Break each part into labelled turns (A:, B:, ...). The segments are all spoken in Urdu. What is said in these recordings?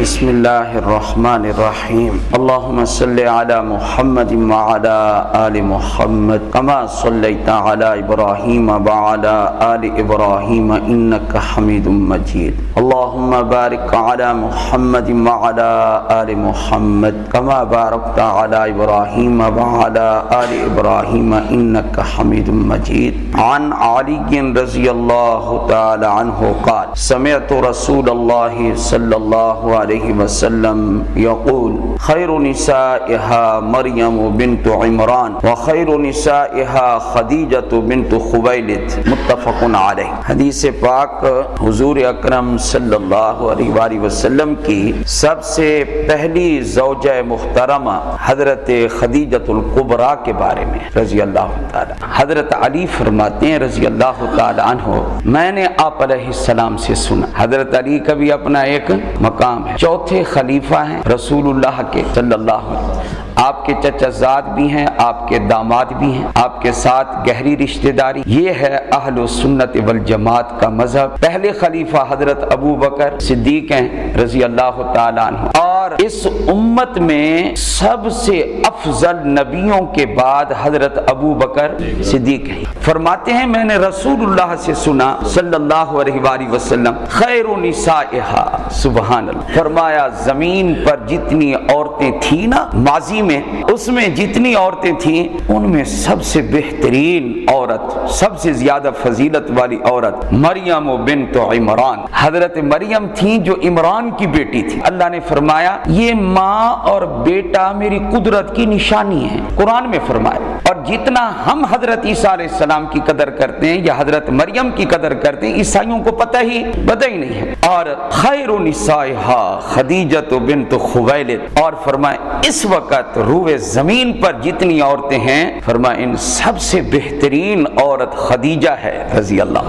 A: بسم اللہ الرحمن الرحیم اللہم صلی علی محمد وعلی آل محمد کما صلیت علی ابراہیم وعلی آل ابراہیم انک حمید مجید اللہم بارک علی محمد وعلی آل محمد کما بارکت علی ابراہیم وعلی آل ابراہیم انک حمید مجید عن علی رضی اللہ تعالی عنہ قال سمعت رسول اللہ صلی اللہ علیہ وسلم یقول خیر نسائها مریم بنت عمران وخیر نسائها خدیجہ بنت خویلد متفق علیہ۔ حدیث پاک حضور اکرم صلی اللہ علیہ وآلہ وسلم کی سب سے پہلی زوجہ محترمہ حضرت خدیجہ الکبریٰ کے بارے میں رضی اللہ تعالی۔ حضرت علی فرماتے ہیں رضی اللہ تعالی عنہ میں نے آپ علیہ السلام سے سنا۔ حضرت علی کا بھی اپنا ایک مقام ہے، چوتھے خلیفہ ہیں رسول اللہ کے صلی اللہ علیہ وسلم، آپ کے چچا زاد بھی ہیں، آپ کے داماد بھی ہیں، آپ کے ساتھ گہری رشتہ داری۔ یہ ہے اہل سنت والجماعت کا مذہب۔ پہلے خلیفہ حضرت ابو بکر صدیق ہیں رضی اللہ تعالیٰ عنہ، اور اس امت میں سب سے افضل نبیوں کے بعد حضرت ابو بکر صدیق ہیں۔ فرماتے ہیں میں نے رسول اللہ سے سنا صلی اللہ علیہ وآلہ وسلم خیر نسائها، سبحان اللہ، فرمایا زمین پر جتنی عورتیں تھیں نا ماضی میں، اس میں جتنی عورتیں تھیں ان میں سب سے بہترین عورت، سب سے زیادہ فضیلت والی عورت مریم بنت عمران، حضرت مریم تھیں جو عمران کی بیٹی تھی۔ اللہ نے فرمایا یہ ماں اور بیٹا میری قدرت کی نشانی ہے، قرآن میں فرمایا۔ اور جتنا ہم حضرت عیسیٰ علیہ السلام کی قدر کرتے ہیں یا حضرت مریم کی قدر کرتے ہیں عیسائیوں کو پتہ ہی نہیں ہے۔ اور خیر نسائها خدیجہ بنت خویلد، اور فرمایا اس وقت روئے زمین پر جتنی عورتیں ہیں فرمایا ان سب سے بہترین عورت خدیجہ ہے رضی اللہ۔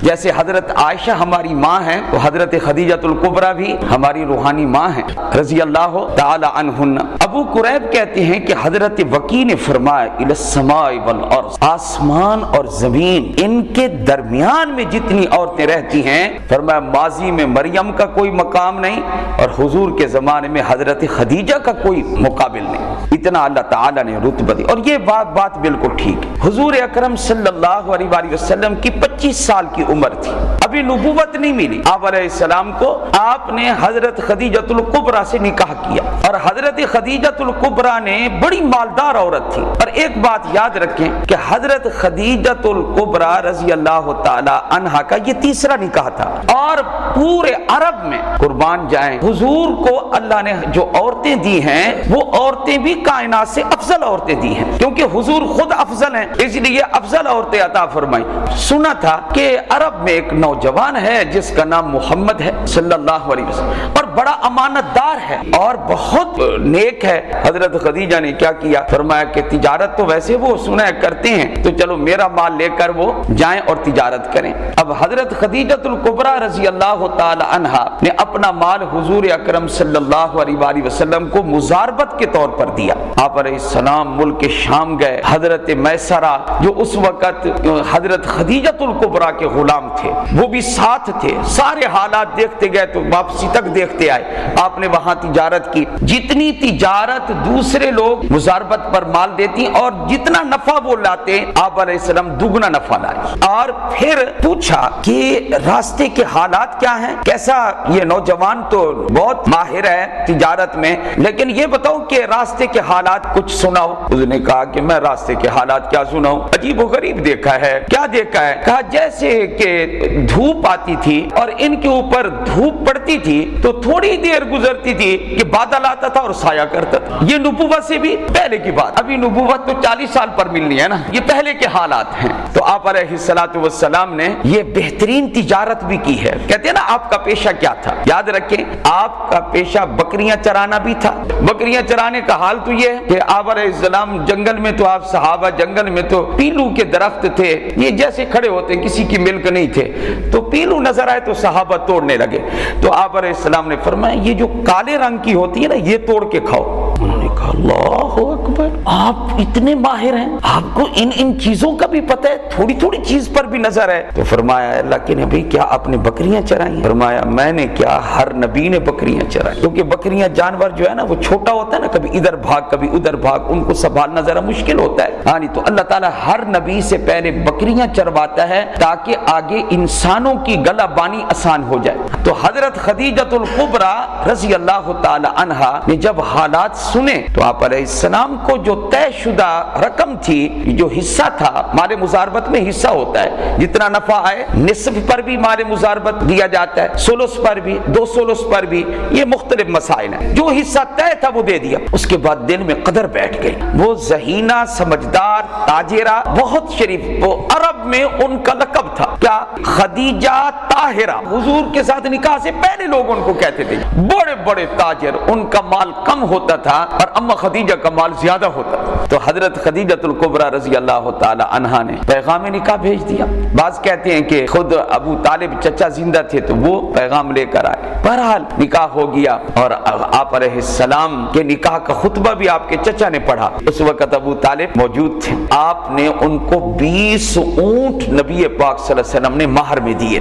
A: جیسے حضرت عائشہ ہماری ماں ہیں تو حضرت خدیجہ الکبریٰ بھی ہماری روحانی ماں ہیں رضی اللہ تعالی عنہن۔ ابو قریب کہتے ہیں کہ حضرت وکی نے فرمایا الی السماء والارض، آسمان اور زمین ان کے درمیان میں جتنی عورتیں رہتی ہیں فرمایا ماضی میں مریم کا کوئی مقام نہیں اور حضور کے زمانے میں حضرت خدیجہ کا کوئی مقابل نہیں، اتنا اللہ تعالیٰ نے رتبہ دی۔ اور یہ بات بالکل ٹھیک ہے۔ حضور اکرم صلی اللہ علیہ وآلہ وسلم کی 25 سال کی عمر تھی، ابھی نبوت نہیں ملی۔ آپ علیہ السلام کو آپ نے حضرت خدیجہ الکبریٰ سے نکاح کیا، اور حضرت خدیجہ الکبریٰ نے بڑی مالدار عورت تھی۔ اور ایک بات یاد رکھیں کہ حضرت خدیجہ الکبریٰ رضی اللہ تعالی عنہا کا یہ تیسرا نکاح تھا، اور پورے عرب میں قربان جائیں حضور کو اللہ نے جو عورتیں دی ہیں وہ عورتیں بھی کائنات سے افضل عورتیں دی ہیں، کیونکہ حضور خود افضل ہیں اس لیے افضل عورتیں عطا فرمائیں۔ سنا تھا کہ عرب میں ایک نوجوان ہے جس کا نام محمد ہے صلی اللہ علیہ وسلم، اور بڑا امانت دار ہے اور بہت نیک ہے۔ حضرت خدیجہ نے کیا کیا، فرمایا کہ تجارت تو ویسے وہ سنا کرتے ہیں تو چلو میرا مال لے کر وہ جائیں اور تجارت کریں۔ اب حضرت خدیجہ الکبریٰ رضی اللہ تعالی عنہا نے اپنا مال حضور اکرم صلی اللہ علیہ وآلہ وسلم کو مزاربت کے طور پر دیا۔ آپ علیہ السلام ملک شام گئے، حضرت میسرہ جو اس وقت حضرت خدیجہ الکبریٰ کے غلام تھے وہ بھی ساتھ تھے، سارے حالات دیکھتے گئے تو واپسی تک دیکھتے آئے۔ آپ نے وہاں تجارت کی، جتنی تجارت دوسرے لوگ مزاربت پر مال دیتی اور جتنا نفع وہ لاتے آپ علیہ السلام دگنا نفع لائے۔ اور پھر پوچھا کہ راستے کے حالات کیا ہیں، کیسا یہ نوجوان تو بہت ماہر ہے تجارت میں لیکن یہ بتاؤ کہ راستے کے حالات کچھ سناؤ۔ اس نے کہا کہ میں راستے کے حالات کیا سناؤں، عجیب و غریب دیکھا ہے۔ کیا دیکھا ہے؟ کہا جیسے کہ دھوپ آتی تھی اور ان کے اوپر دھوپ پڑتی تھی تو تھوڑی دیر گزرتی تھی کہ بادل آتا تھا اور سایہ کرتا تھا۔ یہ نبوت سے بھی پہلے کی بات، ابھی نبوت تو 40 سال پر ملنی ہے نا، یہ پہلے کے حالات ہیں۔ تو آپ علیہ السلام نے یہ بہترین تجارت بھی کی ہے۔ کہتے ہیں نا آپ کا پیشہ کیا تھا، یاد رکھیں آپ کا پیشہ بکریاں چرانا بھی تھا۔ بکریاں چرانے کا حال تو یہ ہے کہ آپ علیہ السلام جنگل میں تو آپ صحابہ جنگل میں تو پیلو کے درخت تھے، یہ جیسے کھڑے ہوتے ہیں کسی کی ملک نہیں تھے، تو پیلو نظر آئے تو صحابہ توڑنے لگے۔ تو آپ علیہ السلام نے فرمایا یہ جو کالے رنگ کی ہوتی ہے نا یہ توڑ کے کھاؤ۔ انہوں نے اللہ اکبر، آپ اتنے ماہر ہیں، آپ کو ان چیزوں کا بھی پتہ ہے، تھوڑی تھوڑی چیز پر بھی نظر ہے۔ تو فرمایا اللہ کے نبی کیا آپ نے بکریاں چرائی؟ فرمایا میں نے کیا، ہر نبی نے بکریاں چرائی، کیونکہ بکریاں جانور جو ہے نا وہ چھوٹا ہوتا ہے نا، کبھی ادھر بھاگ کبھی ادھر بھاگ، ان کو سنبھالنا ذرا مشکل ہوتا ہے۔ ہاں تو اللہ تعالیٰ ہر نبی سے پہلے بکریاں چرواتا ہے تاکہ آگے انسانوں کی گلہ بانی آسان ہو جائے۔ تو حضرت خدیجۃ الکبریٰ رضی اللہ تعالی عنہا نے جب حالات سنے تو آپ علیہ السلام کو جو طے شدہ رقم تھی، جو حصہ تھا، مال مزاربت میں حصہ ہوتا ہے، جتنا نفع آئے نصف پر بھی مال مزاربت دیا جاتا ہے، ثلث پر بھی، 2 ثلث پر بھی، یہ مختلف مسائل ہیں۔ جو حصہ طے تھا وہ دے دیا۔ اس کے بعد دل میں قدر بیٹھ گئی۔ وہ ذہینہ، سمجھدار، تاجرہ، بہت شریف، وہ عرب میں ان کا لقب تھا کیا؟ خدیجہ طاہرہ۔ حضور کے ساتھ نکاح سے پہلے لوگ ان کو کہتے تھے، بڑے بڑے تاجر، ان کا مال کم ہوتا تھا اور اما خدیجہ کا مال زیادہ ہوتا تھا۔ تو حضرت خدیجۃ الکبریٰ رضی اللہ تعالی عنہا نے پیغام نکاح بھیج دیا۔ بعض کہتے ہیں کہ خود ابو طالب چچا زندہ تھے تو وہ پیغام لے کر آئے۔ بہرحال نکاح ہو گیا اور آپ علیہ السلام کے نکاح کا خطبہ بھی آپ کے چچا نے پڑھا۔ اس وقت ابو طالب موجود تھے۔ آپ نے ان کو 20 اونٹ نبی پاک صلی اللہ علیہ وسلم نے مہر میں دیے۔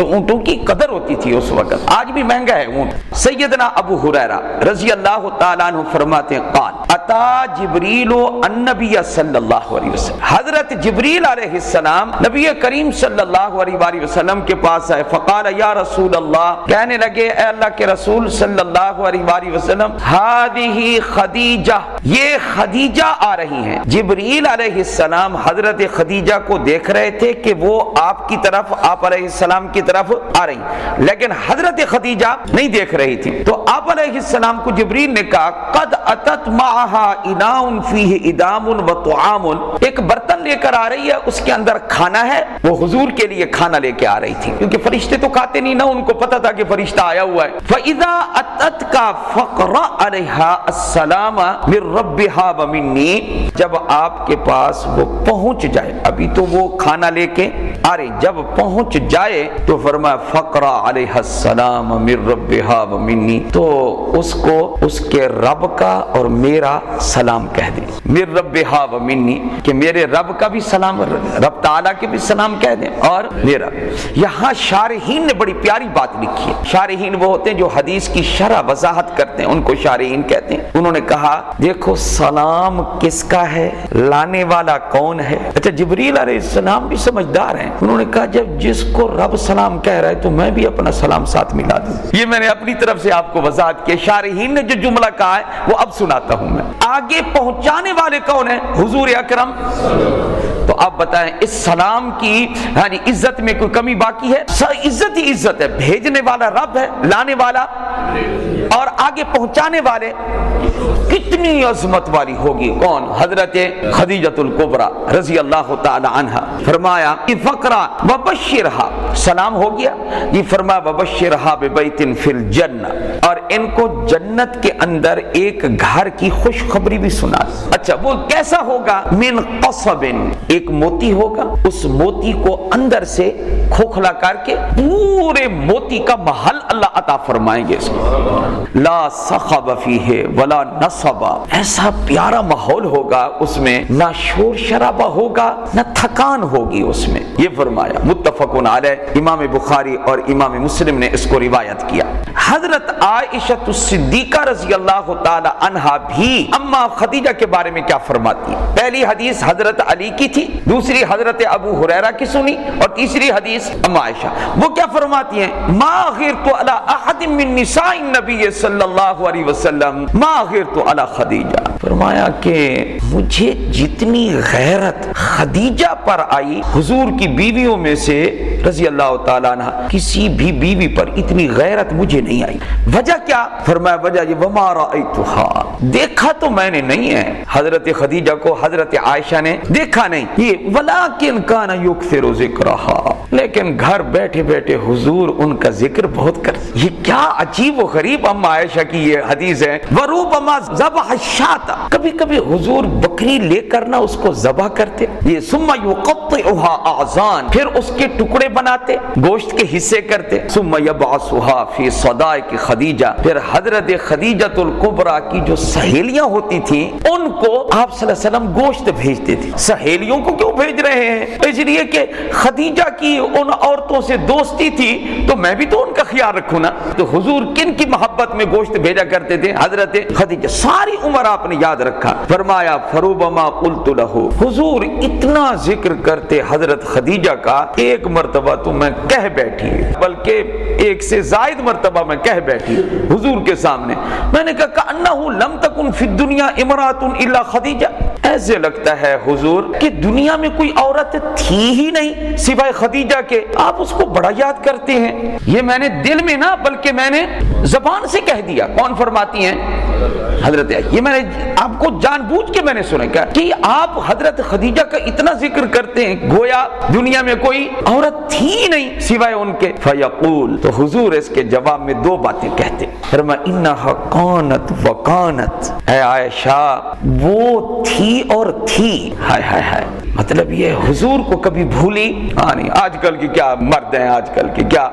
A: اونٹوں کی قدر ہوتی تھی اس وقت، آج بھی مہنگا ہے اونٹ۔ سیدنا ابو ہریرہ رضی اللہ تعالیٰ عنہ فرماتے ہیں قال اتا جبریل النبی صلی اللہ علیہ وسلم، حضرت جبریل علیہ السلام نبی کریم صلی اللہ علیہ وآلہ وسلم کے پاس آئے۔ فقال یا رسول اللہ، کہنے لگے اے اللہ کے رسول صلی اللہ علیہ وآلہ وسلم، هذه خدیجہ، یہ خدیجہ آ رہی ہیں۔ جبریل علیہ السلام حضرت خدیجہ کو دیکھ رہے تھے کہ وہ آپ کی طرف، آپ علیہ السلام کی طرف آ رہی، لیکن حضرت خدیجہ نہیں دیکھ رہی تھی۔ تو آپ علیہ السلام کو جبریل نے کہا قد اتت معها اناء فیہ ادام و طعام، ایک برتن لے کر آ رہی ہے، اس کے اندر کھانا ہے۔ وہ حضور کے لیے کھانا لے کے آ رہی تھی، کیونکہ فرشتے تو کھاتے نہیں، نہ ان کو پتا تھا کہ فرشتہ آیا ہوا ہے۔ فَإِذَا أَتَتْكَ فَقْرَأْ عَلَيْهَا السَّلَامَ مِن رَبِّهَا وَمِنِّي، جب آپ کے پاس وہ پہنچ جائے، ابھی تو وہ کھانا لے کے آ رہی، جب پہنچ جائے تو فرمایا فَقْرَأْ عَلَيْهَا السَّلَامَ مِن رَبِّهَا وَمِنِّي، تو اس کو اس کے رب کا اور میرا سلام کہہ دیں، مِن رَبِّهَا وَمِنِّي، کہ میرے رب کا بھی سلام، رب تعالیٰ کے بھی سلام کہہ دیں اور میرا۔ یہاں شارحین نے بڑی پیاری بات لکھی ہے۔ شارحین وہ ہوتے ہیں جو حدیث کی شرح وضاحت کرتے ہیں، ان کو شارحین کہتے ہیں۔ انہوں نے کہا دیکھو سلام کس کا ہے، لانے والا کون ہے؟ اچھا جبریل علیہ السلام بھی سمجھدار ہیں، انہوں نے کہا جب جس کو رب سلام کہہ رہا ہے تو میں بھی اپنا سلام ساتھ ملا دوں۔ یہ میں نے اپنی طرف سے آپ کو وضاحت کی۔ شارحین نے جو جملہ کہا ہے وہ اب سناتا ہوں میں۔ آگے پہنچانے والے کون ہیں؟ حضور اکرم۔ تو آپ بتائیں اس سلام کی یعنی عزت میں کوئی کمی باقی ہے؟ عزت ہی عزت ہے۔ بھیجنے والا رب ہے، لانے والا اور آگے پہنچانے والے کتنی عظمت والی ہوگی کون؟ حضرت خدیجۃ الکبریٰ رضی اللہ تعالی عنہا۔ فرمایا کہ فقرا وبشرھا، سلام ہو گیا یہ، فرمایا وبشرھا ببیت فی الجنہ، اور ان کو جنت کے اندر ایک گھر کی خوشخبری بھی سنا۔ اچھا وہ کیسا ہوگا؟ من قصب، ایک موتی ہوگا، اس موتی کو اندر سے کھوکھلا کر کے پورے موتی کا محل اللہ عطا فرمائیں گے اس کو۔ لا صخب فیہ ولا نصب، ایسا پیارا ماحول ہوگا اس میں، نہ شور شرابہ ہوگا نہ تھکان ہوگی اس میں۔ یہ فرمایا متفقن علیہ، امام بخاری اور امام مسلم نے اس کو روایت کیا۔ حضرت عائشہ الصدیقہ رضی اللہ تعالی عنہا بھی اما خدیجہ کے بارے میں کیا فرماتی ہیں؟ پہلی حدیث حضرت علی کی تھی، دوسری حضرت ابو ہریرہ کی سنی، اور تیسری حدیث اما عائشہ۔ وہ کیا فرماتی ہیں؟ ما غرت علی احد من نساء النبی صلی اللہ علیہ وسلم ما غرت علی خدیجہ، فرمایا کہ مجھے جتنی غیرت خدیجہ پر آئی حضور کی بیویوں میں سے رضی اللہ تعالیٰ عنہ، کسی بھی بیوی پر اتنی غیرت مجھے نہیں آئی۔ وجہ کیا؟ فرمایا وجہ یہ وما رأیتھا، دیکھا تو میں نے نہیں ہے حضرت خدیجہ کو، حضرت عائشہ نے دیکھا نہیں، یہ ولیکن کان یکثر ذکرھا، لیکن گھر بیٹھے بیٹھے حضور ان کا ذکر بہت کرتے۔ یہ کیا عجیب و غریب اما عائشہ کی یہ حدیث ہے۔ وربما ذبح الشاۃ، کبھی کبھی حضور بکری لے کر نہ اس کو ذبح کرتے، یہ ثم یقطعها اعضان، پھر اس کے ٹکڑے بناتے، گوشت کے حصے کرتے، ثم یبعثها فی صدائق خدیجہ، پھر حضرت خدیجۃ الکبریٰ کی جو سہیلیاں ہوتی تھیں ان کو آپ صلی اللہ علیہ وسلم گوشت بھیجتے تھے۔ سہیلیوں کو کیوں بھیج رہے ہیں؟ اس لیے کہ خدیجہ کی ان عورتوں سے دوستی تھی تو میں بھی تو ان کا خیال رکھوں نا۔ تو حضور کن کی محبت میں گوشت بھیجا کرتے تھے؟ حضرت خدیجہ۔ ساری عمر آپ نے یاد رکھا، فرمایا فربما قلت له، حضور اتنا ذکر کرتے حضرت خدیجہ کا، ایک مرتبہ تو میں کہہ بیٹھی، بلکہ ایک سے زائد مرتبہ میں کہہ بیٹھی حضور کے سامنے، میں نے کہا کأنہ لم تکن فی الدنیا امرأۃ الا خدیجہ، ایسے لگتا ہے حضور کہ دنیا میں کوئی عورت تھی ہی نہیں سوائے خدیجہ کے، آپ اس کو بڑا یاد کرتے ہیں۔ یہ میں نے دل میں نہ بلکہ میں نے زبان سے کہہ دیا۔ کون فرماتی ہیں؟ حضرت، یہ میں نے آپ کو جان بوجھ کے میں نے سنا کہ آپ حضرت خدیجہ کا اتنا ذکر کرتے ہیں گویا دنیا میں کوئی عورت تھی ہی نہیں سوائے ان کے۔ فیقول، تو حضور اس کے جواب میں دو باتیں کہتے، فرمایا انہا کانت وکانت، اے عائشہ وہ تھی اور تھی۔ ہائے ہائے ہائے، مطلب یہ حضور کو کبھی بھولی نہیں۔ آج کل کی کیا مرد ہیں، آج کل کی کیا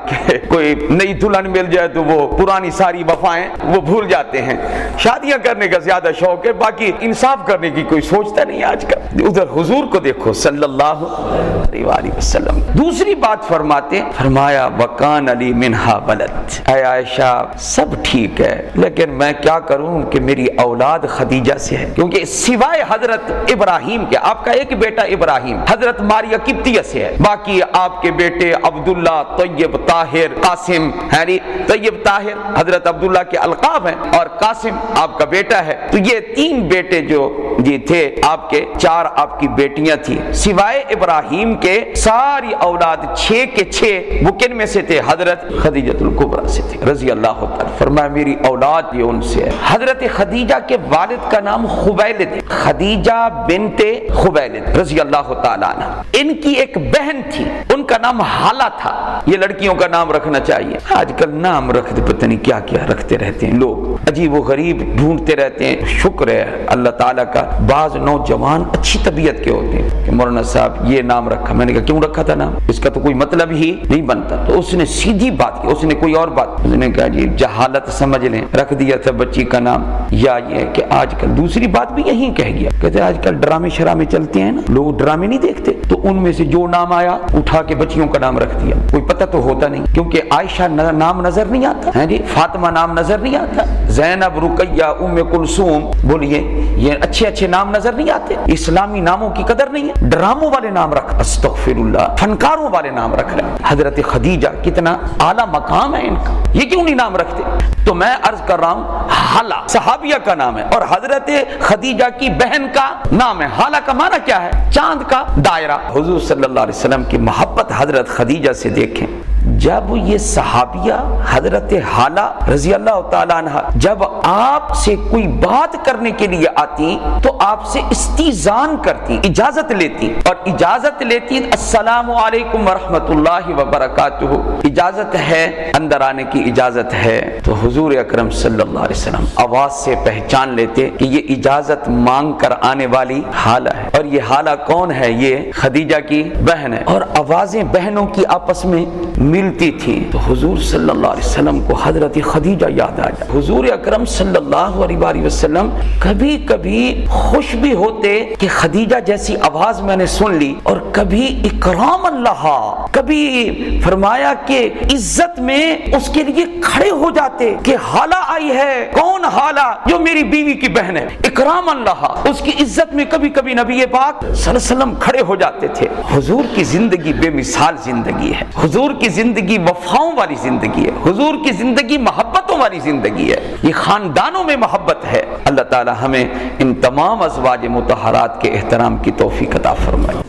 A: کوئی نئی دلہن مل جائے تو وہ پرانی ساری وفائیں وہ بھول جاتے ہیں، شادیاں کرنے کا زیادہ شوق ہے، باقی انصاف کرنے کی کوئی سوچتا نہیں آج کل۔ ادھر حضور کو دیکھو صلی اللہ علیہ وآلہ وسلم۔ دوسری بات فرماتے، فرمایا وکان علی منہا ولد، اے عائشہ سب ٹھیک ہے لیکن میں کیا کروں کہ میری اولاد خدیجہ سے ہے، کیونکہ سوائے حضرت ابراہیم کے، آپ کا ایک بیٹا ابراہیم حضرت ماریہ قبطیہ سے ہے، باقی آپ کے بیٹے عبداللہ، طیب، طاہر، قاسم، طیب طاہر حضرت عبداللہ کے القاب ہیں، اور قاسم آپ کا بیٹا ہے۔ تو یہ تین بیٹے جو تھے آپ کے، چار آپ کی بیٹیاں تھیں، سوائے ابراہیم کے ساری اولاد 6 کے 6 وہ کن میں سے تھے؟ حضرت خدیجۃ الکبریٰ سے تھے رضی اللہ تعالی۔ فرمایا میری اولاد یہ ان سے ہے۔ حضرت خدیجہ کے والد کا نام خویلد ہے، خدیجہ بنت خویلد رضی اللہ تعالی عنہ۔ ان کی ایک بہن تھی، ان کا نام حالہ تھا۔ یہ لڑکیوں کا نام رکھنا چاہیے، آج کل نام رکھتے پتہ نہیں کیا کیا رکھتے رہتے ہیں لوگ، عجیب و غریب ڈھونڈتے رہتے ہیں۔ شکر ہے اللہ تعالیٰ کا، بعض نوجوان اچھی طبیعت کے ہوتے ہیں کہ مولانا صاحب یہ نام رکھا، میں نے کہا کیوں رکھا تھا نام، اس کا تو کوئی مطلب ہی نہیں بنتا۔ تو اس نے سیدھی بات کی، اس نے کوئی اور بات، اس نے کہا جی جہالت سمجھ لیں رکھ دیا تھا بچی کا نام، یا یہ کہ آج کل دوسری بات بھی یہی کہہ گیا، کہتے ہیں آج کل ڈرامے شرامے چلتے ہیں نا، لوگ ڈرامے نہیں دیکھتے، تو ان میں سے جو نام آیا اٹھا کے بچیوں کا نام رکھ دیا، کوئی پتہ تو ہوتا نہیں، کیونکہ عائشہ نام نظر نہیں آتا ہے جی، فاطمہ نام نظر نہیں آتا، زینب، رقیہ، ام کلثوم، بولیے یہ اچھے اچھے نام نظر نہیں آتے، اسلامی ناموں کی قدر نہیں ہے، ڈراموں والے نام رکھ، استغفر اللہ، فنکاروں والے نام رکھ رہے ہیں۔ حضرت خدیجہ کتنا اعلیٰ مقام ہے ان کا، یہ کیوں نہیں نام رکھتے؟ تو میں عرض کر رہا ہوں حالہ صحابیہ کا نام ہے اور حضرت خدیجہ کی بہن کا نام ہے۔ حالہ کا معنی کیا ہے؟ چاند کا دائرہ۔ حضور صلی اللہ علیہ وسلم کی محبت حضرت خدیجہ سے دیکھیں، جب یہ صحابیہ حضرت حالہ رضی اللہ تعالیٰ عنہ جب آپ سے کوئی بات کرنے کے لیے آتی تو آپ سے استئذان کرتی، اجازت لیتی، اور اجازت لیتی السلام علیکم ورحمۃ اللہ وبرکاتہ، اجازت ہے اندر آنے کی اجازت ہے۔ تو حضور اکرم صلی اللہ علیہ وسلم آواز سے پہچان لیتے کہ یہ اجازت مانگ کر آنے والی حالہ ہے، اور یہ حالہ کون ہے؟ یہ خدیجہ کی بہن ہے، اور آوازیں بہنوں کی آپس میں ملتی تھی۔ تو حضور صلی اللہ علیہ وسلم کو حضرت خدیجہ یاد آ جائے۔ حضور اکرم صلی اللہ علیہ وآلہ وسلم کبھی کبھی خوش بھی ہوتے کہ خدیجہ جیسی آواز میں نے سن لی، اور کبھی اکرام اللہ، کبھی فرمایا کہ عزت میں اس کے لیے کھڑے ہو جاتے کہ حالہ آئی ہے، کون حالہ؟ جو میری بیوی کی بہن ہے، اکرام اللہ، اس کی عزت میں کبھی کبھی نبی پاک صلی اللہ علیہ وسلم کھڑے ہو جاتے تھے۔ حضور کی زندگی بے مثال زندگی ہے، حضور کی زندگی وفاؤں والی زندگی ہے، حضور کی زندگی محبتوں والی زندگی ہے، یہ خاندانوں میں محبت ہے۔ اللہ تعالی ہمیں ان تمام ازواج مطہرات کے احترام کی توفیق عطا فرمائے۔